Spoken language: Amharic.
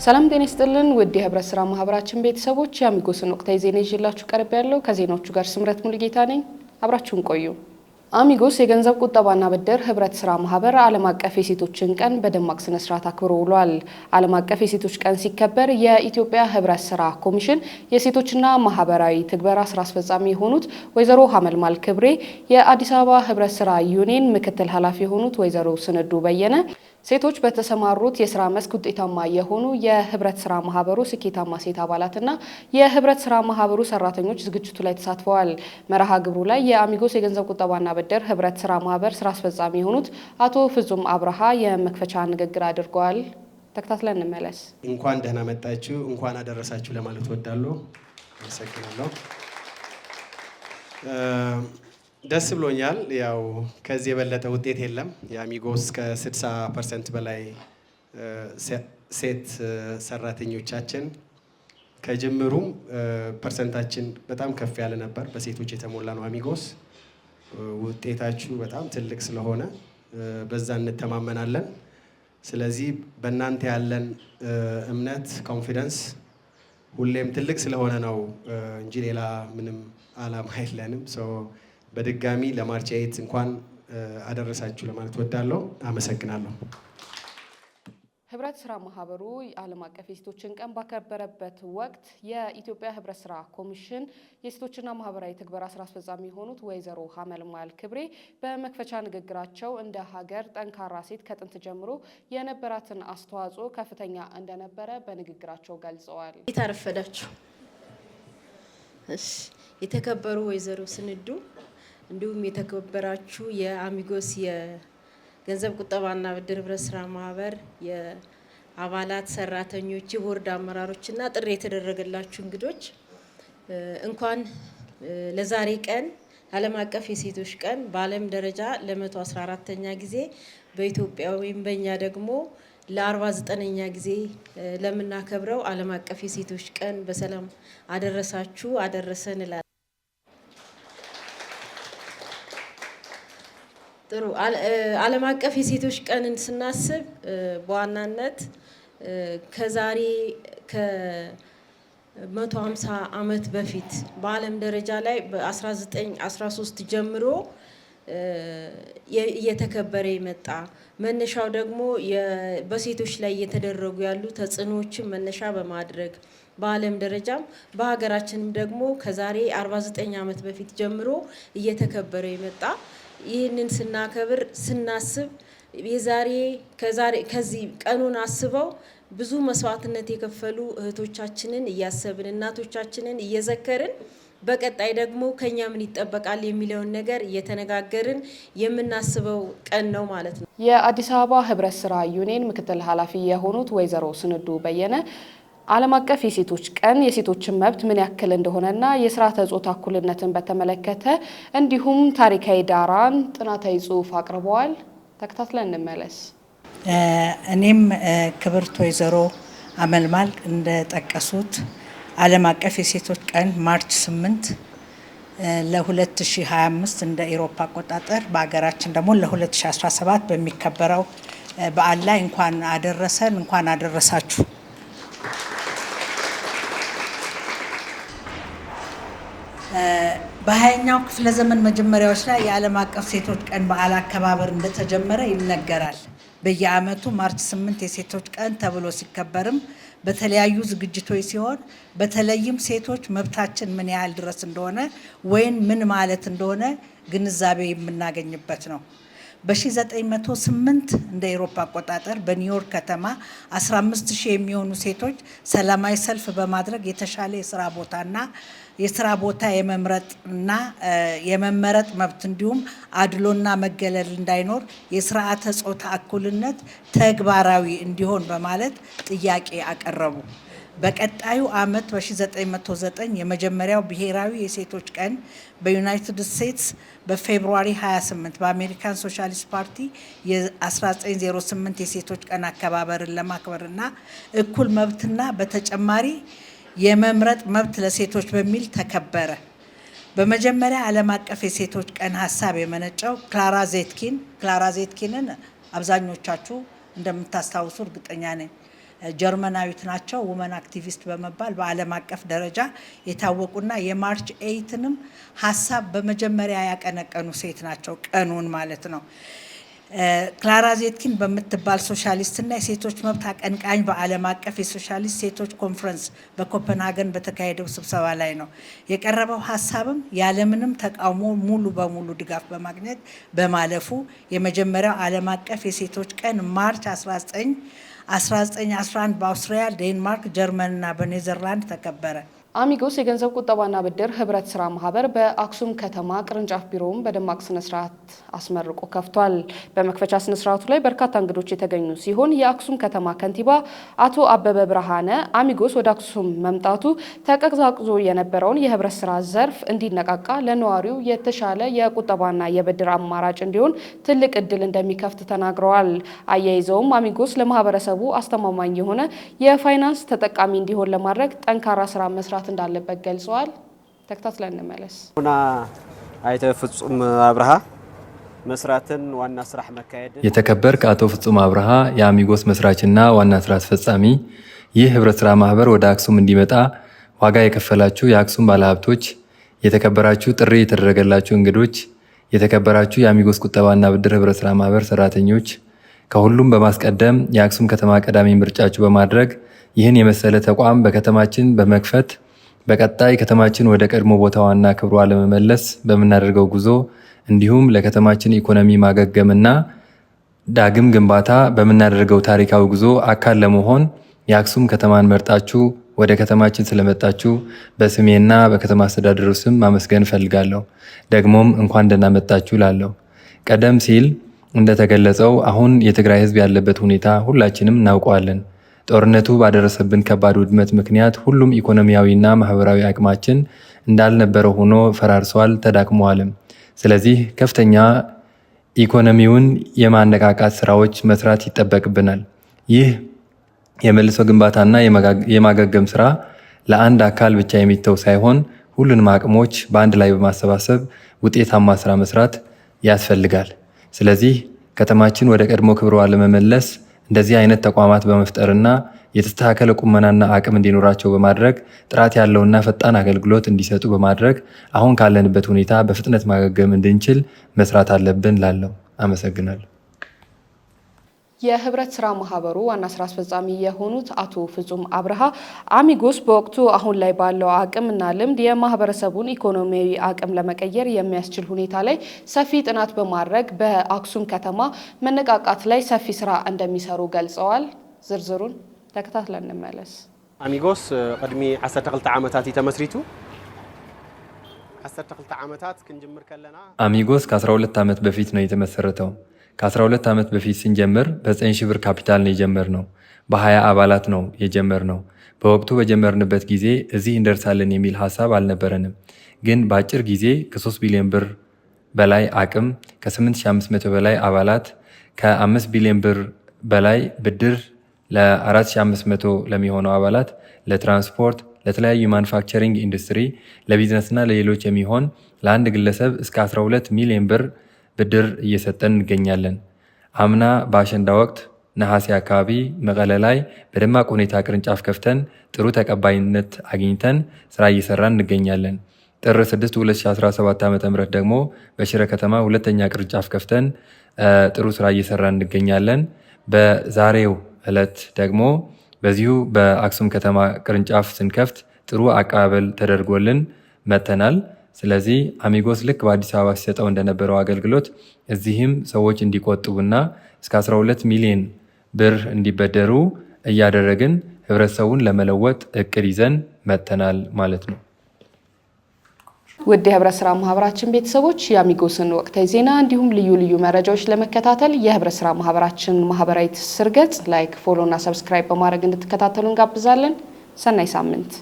ሰላም ጤና ይስጥልን ውድ የህብረት ስራ ማህበራችን ቤተሰቦች የአሚጎስን ወቅታዊ ዜና ይዤላችሁ ቀርብ ያለው ከዜናዎቹ ጋር ስምረት ሙሉጌታ ነኝ። አብራችሁን ቆዩ። አሚጎስ የገንዘብ ቁጠባና ብድር ህብረት ስራ ማህበር ዓለም አቀፍ የሴቶችን ቀን በደማቅ ስነ ስርዓት አክብሮ ውሏል። ዓለም አቀፍ የሴቶች ቀን ሲከበር የኢትዮጵያ ህብረት ስራ ኮሚሽን የሴቶችና ማህበራዊ ትግበራ ስራ አስፈጻሚ የሆኑት ወይዘሮ ሀመልማል ክብሬ፣ የአዲስ አበባ ህብረት ስራ ዩኒየን ምክትል ኃላፊ የሆኑት ወይዘሮ ስንዱ በየነ ሴቶች በተሰማሩት የስራ መስክ ውጤታማ የሆኑ የህብረት ስራ ማህበሩ ስኬታማ ሴት አባላትና የህብረት ስራ ማህበሩ ሰራተኞች ዝግጅቱ ላይ ተሳትፈዋል። መርሃ ግብሩ ላይ የአሚጎስ የገንዘብ ቁጠባና ብድር ህብረት ስራ ማህበር ስራ አስፈጻሚ የሆኑት አቶ ፍጹም አብርሃ የመክፈቻ ንግግር አድርገዋል። ተከታትለን እንመለስ። እንኳን ደህና መጣችሁ፣ እንኳን አደረሳችሁ ለማለት ወዳለሁ። አመሰግናለሁ። ደስ ብሎኛል። ያው ከዚህ የበለጠ ውጤት የለም። የአሚጎስ ከ60% በላይ ሴት ሰራተኞቻችን ከጅምሩም ፐርሰንታችን በጣም ከፍ ያለ ነበር። በሴቶች የተሞላ ነው አሚጎስ። ውጤታችሁ በጣም ትልቅ ስለሆነ በዛ እንተማመናለን። ስለዚህ በእናንተ ያለን እምነት ኮንፊደንስ ሁሌም ትልቅ ስለሆነ ነው እንጂ ሌላ ምንም አላማ የለንም። በድጋሚ ለማርች 8 እንኳን አደረሳችሁ ለማለት ወዳለሁ። አመሰግናለሁ። ህብረት ስራ ማህበሩ ዓለም አቀፍ የሴቶችን ቀን ባከበረበት ወቅት የኢትዮጵያ ህብረት ስራ ኮሚሽን የሴቶችና ማህበራዊ ትግበራ ስራ አስፈጻሚ የሆኑት ወይዘሮ ሀመልማል ክብሬ በመክፈቻ ንግግራቸው እንደ ሀገር ጠንካራ ሴት ከጥንት ጀምሮ የነበራትን አስተዋጽኦ ከፍተኛ እንደነበረ በንግግራቸው ገልጸዋል። ይታረፈዳችሁ የተከበሩ ወይዘሮ ስንዱ እንዲሁም የተከበራችሁ የአሚጎስ የገንዘብ ቁጠባና ብድር ህብረት ስራ ማህበር የአባላት ሰራተኞች፣ የቦርድ አመራሮችና ጥሪ የተደረገላችሁ እንግዶች እንኳን ለዛሬ ቀን ዓለም አቀፍ የሴቶች ቀን በዓለም ደረጃ ለ114ኛ ጊዜ በኢትዮጵያ ወይም በእኛ ደግሞ ለ49ኛ ጊዜ ለምናከብረው ዓለም አቀፍ የሴቶች ቀን በሰላም አደረሳችሁ አደረሰን እላለሁ። ጥሩ። ዓለም አቀፍ የሴቶች ቀንን ስናስብ በዋናነት ከዛሬ ከ150 ዓመት በፊት በዓለም ደረጃ ላይ በ1913 ጀምሮ እየተከበረ የመጣ መነሻው ደግሞ በሴቶች ላይ እየተደረጉ ያሉ ተጽዕኖዎችን መነሻ በማድረግ በዓለም ደረጃም በሀገራችንም ደግሞ ከዛሬ 49 ዓመት በፊት ጀምሮ እየተከበረ የመጣ ይህንን ስናከብር ስናስብ ከዚህ ቀኑን አስበው ብዙ መስዋዕትነት የከፈሉ እህቶቻችንን እያሰብን እናቶቻችንን እየዘከርን በቀጣይ ደግሞ ከኛ ምን ይጠበቃል የሚለውን ነገር እየተነጋገርን የምናስበው ቀን ነው ማለት ነው። የአዲስ አበባ ህብረት ስራ ዩኒየን ምክትል ኃላፊ የሆኑት ወይዘሮ ስንዱ በየነ ዓለም አቀፍ የሴቶች ቀን የሴቶችን መብት ምን ያክል እንደሆነና የስርዓተ ጾታ እኩልነትን በተመለከተ እንዲሁም ታሪካዊ ዳራን ጥናታዊ ጽሑፍ አቅርበዋል። ተከታትለን እንመለስ። እኔም ክብርት ወይዘሮ ሀመልማል እንደጠቀሱት ዓለም አቀፍ የሴቶች ቀን ማርች 8 ለ2025 እንደ ኤሮፓ አቆጣጠር በሀገራችን ደግሞ ለ2017 በሚከበረው በዓል ላይ እንኳን አደረሰን እንኳን አደረሳችሁ። በ20ኛው ክፍለ ዘመን መጀመሪያዎች ላይ የዓለም አቀፍ ሴቶች ቀን በዓል አከባበር እንደተጀመረ ይነገራል። በየዓመቱ ማርች 8 የሴቶች ቀን ተብሎ ሲከበርም በተለያዩ ዝግጅቶች ሲሆን በተለይም ሴቶች መብታችን ምን ያህል ድረስ እንደሆነ ወይም ምን ማለት እንደሆነ ግንዛቤ የምናገኝበት ነው። በ1908 እንደ አውሮፓ አቆጣጠር በኒውዮርክ ከተማ 15000 የሚሆኑ ሴቶች ሰላማዊ ሰልፍ በማድረግ የተሻለ የስራ ቦታ የመመረጥ መብት እንዲሁም አድሎና መገለል እንዳይኖር የስርዓተ ጾታ እኩልነት ተግባራዊ እንዲሆን በማለት ጥያቄ አቀረቡ። በቀጣዩ ዓመት በ1909 የመጀመሪያው ብሔራዊ የሴቶች ቀን በዩናይትድ ስቴትስ በፌብሩዋሪ 28 በአሜሪካን ሶሻሊስት ፓርቲ የ1908 የሴቶች ቀን አከባበርን ለማክበርና እኩል መብትና በተጨማሪ የመምረጥ መብት ለሴቶች በሚል ተከበረ። በመጀመሪያ ዓለም አቀፍ የሴቶች ቀን ሀሳብ የመነጨው ክላራ ዜትኪንን አብዛኞቻችሁ እንደምታስታውሱ እርግጠኛ ነኝ። ጀርመናዊት ናቸው። ውመን አክቲቪስት በመባል በዓለም አቀፍ ደረጃ የታወቁና የማርች 8ንም ሀሳብ በመጀመሪያ ያቀነቀኑ ሴት ናቸው። ቀኑን ማለት ነው። ክላራ ዜትኪን በምትባል ሶሻሊስትና የሴቶች መብት አቀንቃኝ በዓለም አቀፍ የሶሻሊስት ሴቶች ኮንፈረንስ በኮፐንሃገን በተካሄደው ስብሰባ ላይ ነው የቀረበው ሀሳብም ያለምንም ተቃውሞ ሙሉ በሙሉ ድጋፍ በማግኘት በማለፉ የመጀመሪያው ዓለም አቀፍ የሴቶች ቀን ማርች 1911 በአውስትሪያ፣ ዴንማርክ፣ ጀርመንና በኔዘርላንድ ተከበረ። አሚጎስ የገንዘብ ቁጠባና ብድር ህብረት ስራ ማህበር በአክሱም ከተማ ቅርንጫፍ ቢሮውን በደማቅ ስነ ስርዓት አስመርቆ ከፍቷል። በመክፈቻ ስነ ስርዓቱ ላይ በርካታ እንግዶች የተገኙ ሲሆን የአክሱም ከተማ ከንቲባ አቶ አበበ ብርሃነ አሚጎስ ወደ አክሱም መምጣቱ ተቀዛቅዞ የነበረውን የህብረት ስራ ዘርፍ እንዲነቃቃ ለነዋሪው የተሻለ የቁጠባና የብድር አማራጭ እንዲሆን ትልቅ እድል እንደሚከፍት ተናግረዋል። አያይዘውም አሚጎስ ለማህበረሰቡ አስተማማኝ የሆነ የፋይናንስ ተጠቃሚ እንዲሆን ለማድረግ ጠንካራ ስራ መስራት እንዳለበት ገልጸዋል። ተከታትለን እንመለስ። ሆና አይተ ፍጹም አብርሃ መስራትን ዋና ስራ መካሄድ የተከበርክ አቶ ፍጹም አብርሃ የአሚጎስ መስራችና ዋና ስራ አስፈጻሚ፣ ይህ ህብረት ስራ ማህበር ወደ አክሱም እንዲመጣ ዋጋ የከፈላችሁ የአክሱም ባለሀብቶች፣ የተከበራችሁ ጥሪ የተደረገላችሁ እንግዶች፣ የተከበራችሁ የአሚጎስ ቁጠባና ብድር ህብረት ስራ ማህበር ሰራተኞች፣ ከሁሉም በማስቀደም የአክሱም ከተማ ቀዳሚ ምርጫችሁ በማድረግ ይህን የመሰለ ተቋም በከተማችን በመክፈት በቀጣይ ከተማችን ወደ ቀድሞ ቦታዋና ክብሯ ለመመለስ በመናደርገው ጉዞ እንዲሁም ለከተማችን ኢኮኖሚ ማገገምና ዳግም ግንባታ በመናደርገው ታሪካዊ ጉዞ አካል ለመሆን የአክሱም ከተማን መርጣችሁ ወደ ከተማችን ስለመጣችሁ በስሜና በከተማ አስተዳደሩ ስም ማመስገን ፈልጋለሁ። ደግሞም እንኳን ደህና መጣችሁ ላለሁ። ቀደም ሲል እንደተገለጸው አሁን የትግራይ ህዝብ ያለበት ሁኔታ ሁላችንም እናውቀዋለን። ጦርነቱ ባደረሰብን ከባድ ውድመት ምክንያት ሁሉም ኢኮኖሚያዊና ማህበራዊ አቅማችን እንዳልነበረ ሆኖ ፈራርሷል፣ ተዳክመዋልም። ስለዚህ ከፍተኛ ኢኮኖሚውን የማነቃቃት ስራዎች መስራት ይጠበቅብናል። ይህ የመልሶ ግንባታና የማገገም ስራ ለአንድ አካል ብቻ የሚተው ሳይሆን ሁሉንም አቅሞች በአንድ ላይ በማሰባሰብ ውጤታማ ስራ መስራት ያስፈልጋል። ስለዚህ ከተማችን ወደ ቀድሞ ክብሯ ለመመለስ እንደዚህ አይነት ተቋማት በመፍጠርና የተስተካከለ ቁመናና አቅም እንዲኖራቸው በማድረግ ጥራት ያለውና ፈጣን አገልግሎት እንዲሰጡ በማድረግ አሁን ካለንበት ሁኔታ በፍጥነት ማገገም እንድንችል መስራት አለብን ላለው አመሰግናለሁ። የህብረት ስራ ማህበሩ ዋና ስራ አስፈጻሚ የሆኑት አቶ ፍጹም አብርሃ አሚጎስ በወቅቱ አሁን ላይ ባለው አቅምና ልምድ የማህበረሰቡን ኢኮኖሚያዊ አቅም ለመቀየር የሚያስችል ሁኔታ ላይ ሰፊ ጥናት በማድረግ በአክሱም ከተማ መነቃቃት ላይ ሰፊ ስራ እንደሚሰሩ ገልጸዋል። ዝርዝሩን ተከታትለን እንመለስ። አሚጎስ ቀድሚ 12 ዓመታት ተመስሪቱ 12 ዓመታት ክንጅምር ከለና አሚጎስ ከ12 ዓመት በፊት ነው የተመሰረተው። ከ12 ዓመት በፊት ስንጀምር በ9,000 ብር ካፒታል ነው የጀመርነው። በ20 አባላት ነው የጀመርነው። በወቅቱ በጀመርንበት ጊዜ እዚህ እንደርሳለን የሚል ሀሳብ አልነበረንም። ግን በአጭር ጊዜ ከ3 ቢሊዮን ብር በላይ አቅም፣ ከ8500 በላይ አባላት፣ ከ5 ቢሊዮን ብር በላይ ብድር ለ4500 ለሚሆነው አባላት ለትራንስፖርት፣ ለተለያዩ ማኑፋክቸሪንግ ኢንዱስትሪ፣ ለቢዝነስና ለሌሎች የሚሆን ለአንድ ግለሰብ እስከ 12 ሚሊዮን ብር ብድር እየሰጠን እንገኛለን። አምና በአሸንዳ ወቅት ነሐሴ አካባቢ መቀለ ላይ በደማቅ ሁኔታ ቅርንጫፍ ከፍተን ጥሩ ተቀባይነት አግኝተን ስራ እየሰራን እንገኛለን። ጥር 6 2017 ዓ.ም ደግሞ በሽረ ከተማ ሁለተኛ ቅርንጫፍ ከፍተን ጥሩ ስራ እየሰራን እንገኛለን። በዛሬው ዕለት ደግሞ በዚሁ በአክሱም ከተማ ቅርንጫፍ ስንከፍት ጥሩ አቀባበል ተደርጎልን መተናል። ስለዚህ አሚጎስ ልክ በአዲስ አበባ ሲሰጠው እንደነበረው አገልግሎት እዚህም ሰዎች እንዲቆጥቡና እስከ 12 ሚሊዮን ብር እንዲበደሩ እያደረግን ህብረተሰቡን ለመለወጥ እቅድ ይዘን መተናል ማለት ነው። ውድ የህብረት ስራ ማህበራችን ቤተሰቦች የአሚጎስን ወቅታዊ ዜና እንዲሁም ልዩ ልዩ መረጃዎች ለመከታተል የህብረት ስራ ማህበራችን ማህበራዊ ትስስር ገጽ ላይክ፣ ፎሎ እና ሰብስክራይብ በማድረግ እንድትከታተሉ እንጋብዛለን። ሰናይ ሳምንት።